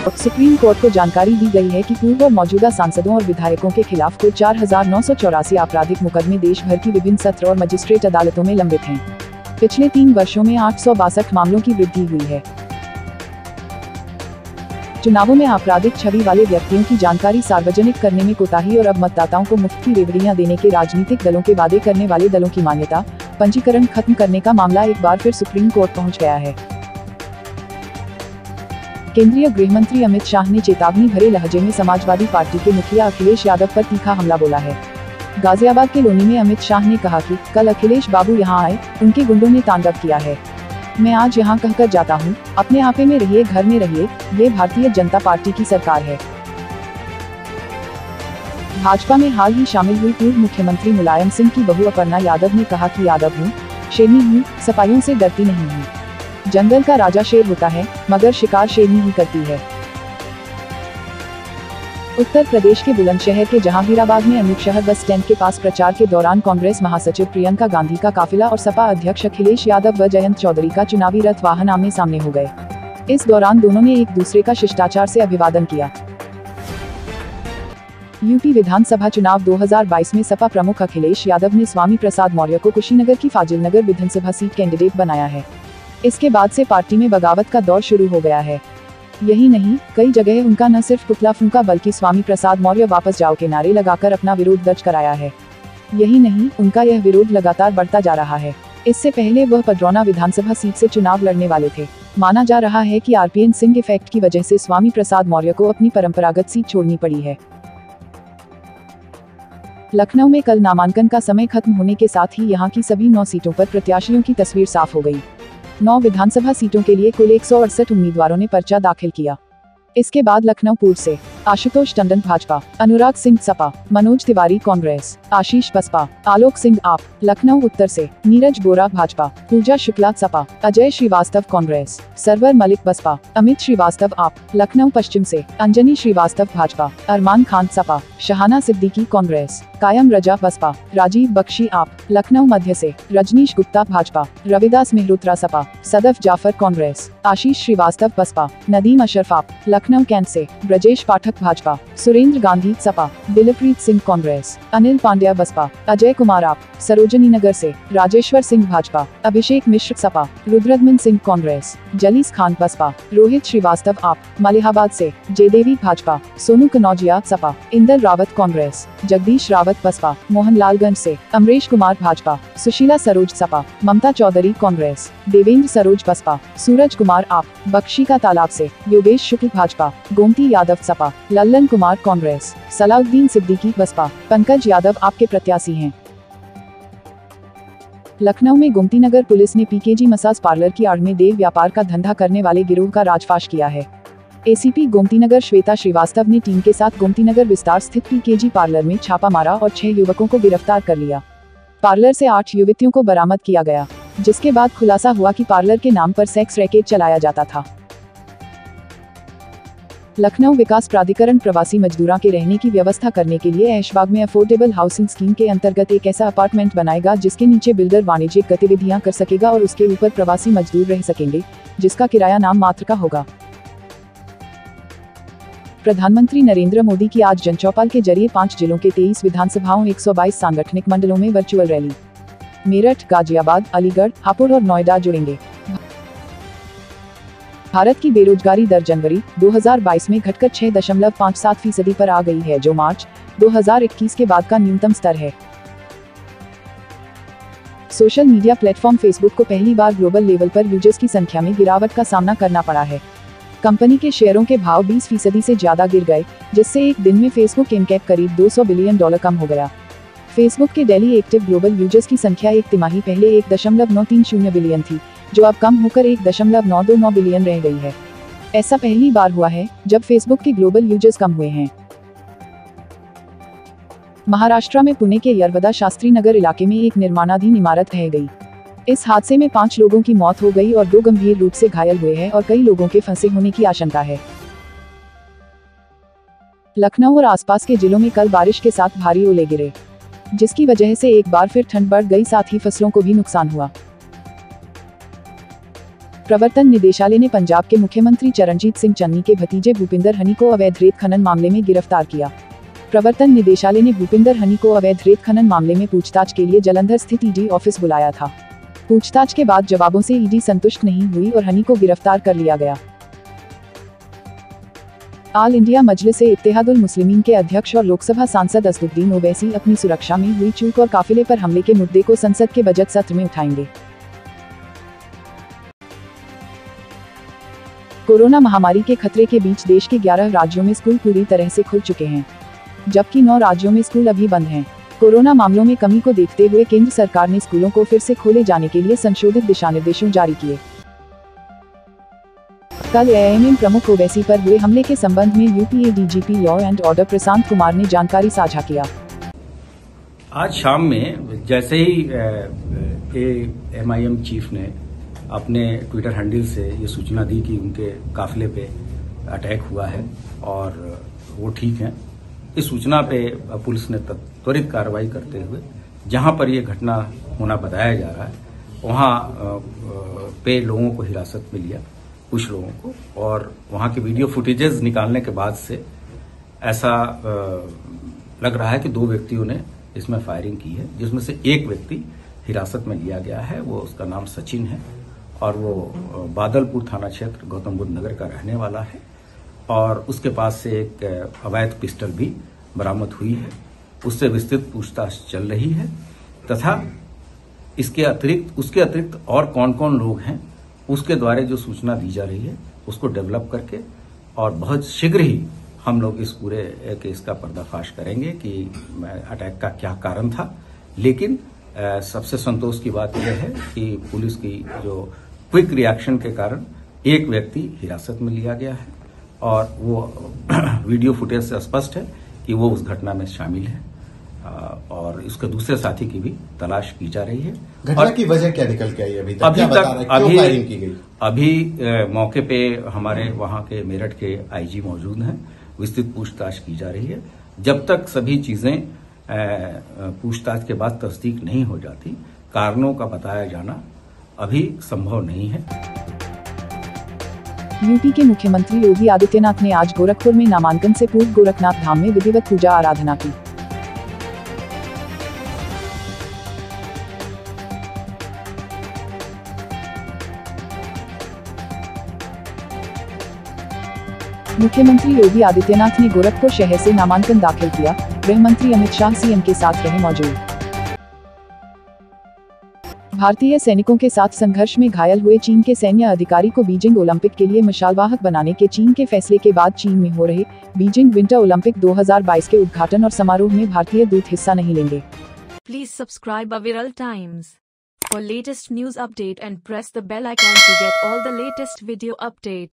Supreme court को जानकारी दी गई है कि पूर्व और मौजूदा सांसदों और विधायकों के खिलाफ कुल 4,984 आपराधिक मुकदमे देश भर की विभिन्न सत्र और मजिस्ट्रेट अदालतों में लंबित हैं। पिछले 3 वर्षों में 862 मामलों की वृद्धि हुई है। चुनावों में आपराधिक छवि वाले व्यक्तियों की जानकारी सार्वजनिक करने में कोताही और अब मतदाताओं को मुफ्त की रेवड़ियां देने के राजनीतिक दलों के वादे करने वाले दलों की मान्यता पंजीकरण खत्म करने का मामला एक बार फिर सुप्रीम कोर्ट पहुंच गया है। केंद्रीय गृह मंत्री अमित शाह ने चेतावनी भरे लहजे में समाजवादी पार्टी के मुखिया अखिलेश यादव पर तीखा हमला बोला है। गाजियाबाद के लोनी में अमित शाह ने कहा कि कल अखिलेश बाबू यहां आए, उनके गुंडों ने तांडव किया है। मैं आज यहां कहकर जाता हूं, अपने आपे में रहिए, घर में रहिए, ये भारतीय जनता पार्टी की सरकार है। भाजपा में हाल ही शामिल हुई पूर्व मुख्यमंत्री मुलायम सिंह की बहू अपर्णा यादव ने कहा कि यादव हूँ, शेरनी हूँ, सपाइयों से डरती नहीं हूँ। जंगल का राजा शेर होता है, मगर शिकार शेरनी ही करती है। उत्तर प्रदेश के बुलंदशहर के जहांगीराबाद में अनूप शहर बस स्टैंड के पास प्रचार के दौरान कांग्रेस महासचिव प्रियंका गांधी का काफिला और सपा अध्यक्ष अखिलेश यादव व जयंत चौधरी का चुनावी रथ वाहन आमने सामने हो गए। इस दौरान दोनों ने एक दूसरे का शिष्टाचार से अभिवादन किया। यूपी विधानसभा चुनाव 2022 में सपा प्रमुख अखिलेश यादव ने स्वामी प्रसाद मौर्य को कुशीनगर की फाजिलनगर विधानसभा सीट कैंडिडेट बनाया है। इसके बाद से पार्टी में बगावत का दौर शुरू हो गया है। यही नहीं, कई जगह उनका न सिर्फ पुतला फूंका बल्कि स्वामी प्रसाद मौर्य वापस जाओ के नारे लगाकर अपना विरोध दर्ज कराया है। यही नहीं, उनका यह विरोध लगातार बढ़ता जा रहा है। इससे पहले वह पडरौना विधानसभा सीट से चुनाव लड़ने वाले थे। माना जा रहा है कि आरपीएन सिंह इफेक्ट की वजह से स्वामी प्रसाद मौर्य को अपनी परंपरागत सीट छोड़नी पड़ी है। लखनऊ में कल नामांकन का समय खत्म होने के साथ ही यहां की सभी 9 सीटों पर प्रत्याशियों की तस्वीर साफ हो गई। 9 विधानसभा सीटों के लिए कुल 168 उम्मीदवारों ने पर्चा दाखिल किया। इसके बाद लखनऊ पूर्व से आशुतोष टंडन भाजपा, अनुराग सिंह सपा, मनोज तिवारी कांग्रेस, आशीष बसपा, आलोक सिंह आप, लखनऊ उत्तर से नीरज बोरा भाजपा, पूजा शुक्ला सपा, अजय श्रीवास्तव कांग्रेस, सरवर मलिक बसपा, अमित श्रीवास्तव आप, लखनऊ पश्चिम से अंजनी श्रीवास्तव भाजपा, अरमान खान सपा, शहाना सिद्दीकी कांग्रेस, कायम रजा बसपा, राजीव बख्शी आप, लखनऊ मध्य से रजनीश गुप्ता भाजपा, रविदास मेहरोत्रा सपा, सदफ जाफर कांग्रेस, आशीष श्रीवास्तव बसपा, नदीम अशरफ आप, लखनऊ कैंट से ब्रजेश पाठक भाजपा, सुरेंद्र गांधी सपा, दिलप्रीत सिंह कांग्रेस, अनिल पांड्या बसपा, अजय कुमार आप, सरोजनी नगर से राजेश्वर सिंह भाजपा, अभिषेक मिश्र सपा, रुद्रदमन सिंह कांग्रेस, जलीस खान बसपा, रोहित श्रीवास्तव आप, मलिहाबाद से जयदेवी भाजपा, सोनू कनौजिया सपा, इंदर रावत कांग्रेस, जगदीश रावत बसपा, मोहनलालगंज से अमरीश कुमार भाजपा, सुशीला सरोज सपा, ममता चौधरी कांग्रेस, देवेंद्र सरोज बसपा, सूरज कुमार आप, बख्शी का तालाब से योगेश शुक्ल भाजपा, गोमती यादव सपा, लल्लन कुमार कांग्रेस, सलाउद्दीन सिद्दीकी बसपा, पंकज यादव आपके प्रत्याशी हैं। लखनऊ में गोमती नगर पुलिस ने पीकेजी मसाज पार्लर की आड़ में देह व्यापार का धंधा करने वाले गिरोह का राजफाश किया है। एसीपी गोमती नगर श्वेता श्रीवास्तव ने टीम के साथ गोमती नगर विस्तार स्थित पीकेजी पार्लर में छापा मारा और 6 युवकों को गिरफ्तार कर लिया। पार्लर से 8 युवतियों को बरामद किया गया, जिसके बाद खुलासा हुआ कि पार्लर के नाम पर सेक्स रैकेट चलाया जाता था। लखनऊ विकास प्राधिकरण प्रवासी मजदूरों के रहने की व्यवस्था करने के लिए ऐशबाग में अफोर्डेबल हाउसिंग स्कीम के अंतर्गत एक ऐसा अपार्टमेंट बनाएगा जिसके नीचे बिल्डर वाणिज्यिक गतिविधियां कर सकेगा और उसके ऊपर प्रवासी मजदूर रह सकेंगे, जिसका किराया नाम मात्र का होगा। प्रधानमंत्री नरेंद्र मोदी की आज जनचौपाल के जरिए 5 जिलों के 23 विधानसभाओं 122 सांगठनिक मंडलों में वर्चुअल रैली। मेरठ, गाजियाबाद, अलीगढ़, हापुड़ और नोएडा जुड़ेंगे। भारत की बेरोजगारी दर जनवरी 2022 में घटकर 6.57% पर आ गई है, जो मार्च 2021 के बाद का न्यूनतम स्तर है। सोशल मीडिया प्लेटफॉर्म फेसबुक को पहली बार ग्लोबल लेवल पर यूजर्स की संख्या में गिरावट का सामना करना पड़ा है। कंपनी के शेयरों के भाव 20% से ज्यादा गिर गए, जिससे एक दिन में फेसबुक इनकैप करीब $200 बिलियन कम हो गया। फेसबुक के डेली एक्टिव ग्लोबल यूजर्स की संख्या एक तिमाही पहले 1.930 बिलियन थी, जो अब कम होकर 1.929 बिलियन रह गई है। ऐसा पहली बार हुआ है जब फेसबुक के ग्लोबल यूजर्स कम हुए हैं। महाराष्ट्र में पुणे के यरवदा शास्त्री नगर इलाके में एक निर्माणाधीन इमारत ढह गई। इस हादसे में 5 लोगों की मौत हो गई और 2 गंभीर रूप से घायल हुए हैं और कई लोगों के फंसे होने की आशंका है। लखनऊ और आसपास के जिलों में कल बारिश के साथ भारी ओले गिरे, जिसकी वजह से एक बार फिर ठंड बढ़ गई, साथ ही फसलों को भी नुकसान हुआ। प्रवर्तन निदेशालय ने पंजाब के मुख्यमंत्री चरणजीत सिंह चन्नी के भतीजे भूपिंदर हनी को अवैध रेत खनन मामले में गिरफ्तार किया। प्रवर्तन निदेशालय ने भूपिंदर हनी को अवैध रेत खनन मामले में पूछताछ के लिए जालंधर स्थित ईडी ऑफिस बुलाया था। पूछताछ के बाद जवाबों से ईडी संतुष्ट नहीं हुई और हनी को गिरफ्तार कर लिया गया। आल इंडिया मजलिस-ए-इत्तेहादुल मुस्लिमीन के अध्यक्ष और लोकसभा सांसद असदुद्दीन ओवैसी अपनी सुरक्षा में हुई चूक और काफिले पर हमले के मुद्दे को संसद के बजट सत्र में उठाएंगे। कोरोना महामारी के खतरे के बीच देश के 11 राज्यों में स्कूल पूरी तरह से खुल चुके हैं, जबकि 9 राज्यों में स्कूल अभी बंद हैं। कोरोना मामलों में कमी को देखते हुए केंद्र सरकार ने स्कूलों को फिर से खोले जाने के लिए संशोधित दिशानिर्देशों जारी किए। कल एएमएम प्रमुख ओवैसी पर हुए हमले के संबंध में UP DGP law and order Prashant Kumar ने जानकारी साझा किया। आज शाम में जैसे ही एमआईएम चीफ ने अपने ट्विटर हैंडल से ये सूचना दी कि उनके काफिले पे अटैक हुआ है और वो ठीक हैं, इस सूचना पे पुलिस ने त्वरित कार्रवाई करते हुए जहां पर ये घटना होना बताया जा रहा है वहां पे लोगों को हिरासत में लिया, कुछ लोगों को, और वहां के वीडियो फुटेजेस निकालने के बाद से ऐसा लग रहा है कि 2 व्यक्तियों ने इसमें फायरिंग की है, जिसमें से एक व्यक्ति हिरासत में लिया गया है। वो उसका नाम सचिन है और वो बादलपुर थाना क्षेत्र गौतम बुद्ध नगर का रहने वाला है और उसके पास से एक अवैध पिस्टल भी बरामद हुई है। उससे विस्तृत पूछताछ चल रही है तथा उसके अतिरिक्त और कौन कौन लोग हैं उसके द्वारा जो सूचना दी जा रही है उसको डेवलप करके और बहुत शीघ्र ही हम लोग इस पूरे केस का पर्दाफाश करेंगे कि अटैक का क्या कारण था। लेकिन सबसे संतोष की बात यह है कि पुलिस की जो क्विक रिएक्शन के कारण एक व्यक्ति हिरासत में लिया गया है और वो वीडियो फुटेज से स्पष्ट है कि वो उस घटना में शामिल है और उसके दूसरे साथी की भी तलाश की जा रही है। घटना की वजह क्या निकल के आई अभी तक? क्या बता रहा है? क्यों फायरिंग की गई? अभी मौके पे हमारे वहां के मेरठ के आईजी मौजूद हैं, विस्तृत पूछताछ की जा रही है। जब तक सभी चीजें पूछताछ के बाद तस्दीक नहीं हो जाती, कारणों का बताया जाना अभी संभव नहीं है। यूपी के मुख्यमंत्री योगी आदित्यनाथ ने आज गोरखपुर में नामांकन से पूर्व गोरखनाथ धाम में विधिवत पूजा आराधना की। मुख्यमंत्री योगी आदित्यनाथ ने गोरखपुर शहर से नामांकन दाखिल किया। गृह मंत्री अमित शाह सीएम के साथ रहे मौजूद। भारतीय सैनिकों के साथ संघर्ष में घायल हुए चीन के सैन्य अधिकारी को बीजिंग ओलंपिक के लिए मशालवाहक बनाने के चीन के फैसले के बाद चीन में हो रहे बीजिंग विंटर ओलंपिक 2022 के उद्घाटन और समारोह में भारतीय दूत हिस्सा नहीं लेंगे। Please subscribe Aviral Times for latest news update and press the bell icon to get all the latest video update.